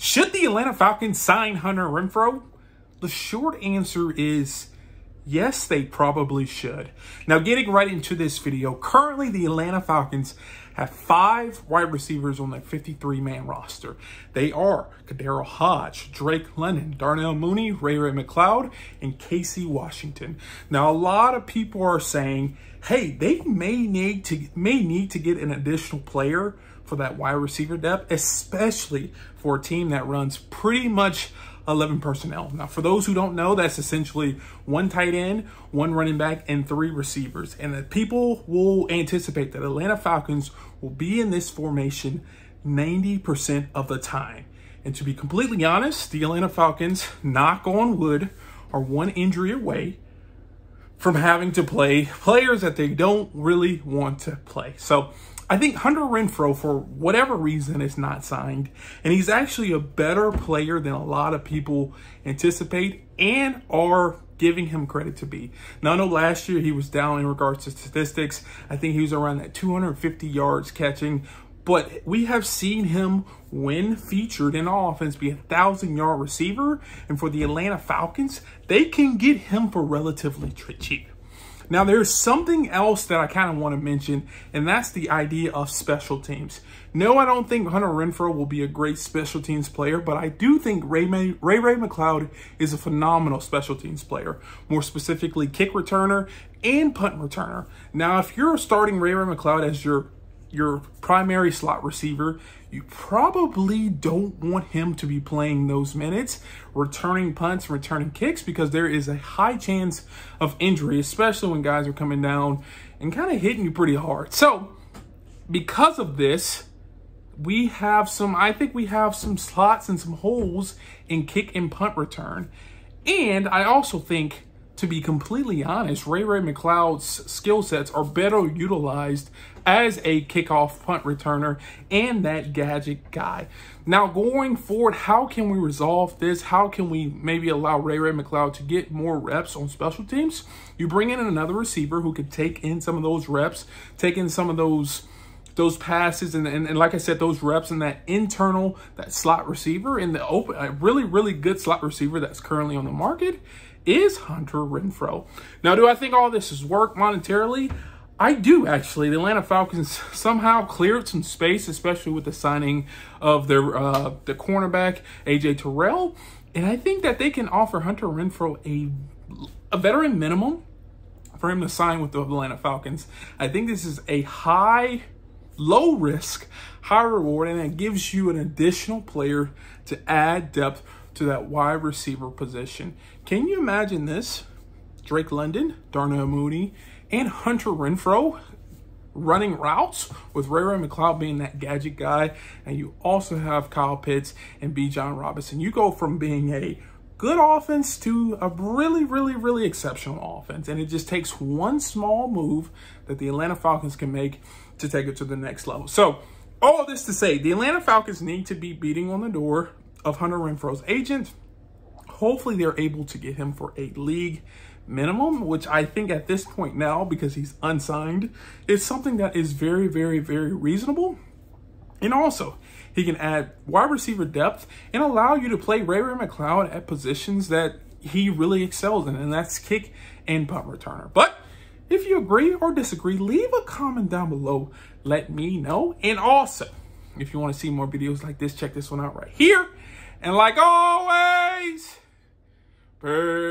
Should the Atlanta Falcons sign Hunter Renfrow? The short answer is yes, they probably should. Now, getting right into this video, currently the Atlanta Falcons have 5 wide receivers on their 53-man roster. They are Kadarius Hodge, Drake London, Darnell Mooney, Ray McCloud, and Casey Washington. Now, a lot of people are saying, hey, they may need to get an additional player for that wide receiver depth, especially for a team that runs pretty much 11 personnel. Now, for those who don't know, that's essentially 1 tight end, 1 running back, and 3 receivers. And that people will anticipate that Atlanta Falcons will be in this formation 90% of the time. And to be completely honest, the Atlanta Falcons, knock on wood, are 1 injury away from having to play players that they don't really want to play. So I think Hunter Renfrow, for whatever reason, is not signed. And he's actually a better player than a lot of people anticipate and are giving him credit to be. Now, I know last year he was down in regards to statistics. I think he was around that 250 yards catching. But we have seen him, when featured in offense, be a 1,000-yard receiver. And for the Atlanta Falcons, they can get him for relatively cheap. Now, there's something else that I kind of want to mention, and that's the idea of special teams. No, I don't think Hunter Renfrow will be a great special teams player, but I do think Ray McCloud is a phenomenal special teams player, more specifically kick returner and punt returner. Now, if you're starting Ray McCloud as your primary slot receiver, you probably don't want him to be playing those minutes, returning punts, returning kicks, because there is a high chance of injury, especially when guys are coming down and kind of hitting you pretty hard. So because of this, I think we have some slots and some holes in kick and punt return. And I also think, to be completely honest, Ray McCloud's skill sets are better utilized as a kickoff punt returner and that gadget guy. Now, going forward, how can we resolve this? How can we maybe allow Ray McCloud to get more reps on special teams? You bring in another receiver who could take in some of those reps, take in some of those passes, and like I said, those reps in that internal, that slot receiver in the open, a really good slot receiver that's currently on the market is Hunter Renfrow. Now, do I think all this is work monetarily? I do, actually. The Atlanta Falcons somehow cleared some space, especially with the signing of their the cornerback, A.J. Terrell. And I think that they can offer Hunter Renfrow a veteran minimum for him to sign with the Atlanta Falcons. I think this is a low risk, high reward, and it gives you an additional player to add depth to that wide receiver position. Can you imagine this? Drake London, Darnell Mooney, and Hunter Renfrow running routes with Ray McCloud being that gadget guy, and you also have Kyle Pitts and Bijan Robinson. You go from being a good offense to a really exceptional offense, and it just takes one small move that the Atlanta Falcons can make to take it to the next level. So all of this to say, the Atlanta Falcons need to be beating on the door of Hunter Renfrow's agent. Hopefully they're able to get him for a league minimum, which I think at this point now, because he's unsigned, is something that is very reasonable. And also, he can add wide receiver depth and allow you to play Ray McCloud at positions that he really excels in, and that's kick and punt returner. But if you agree or disagree, leave a comment down below. Let me know. And also, if you want to see more videos like this, check this one out right here. And like always, peace.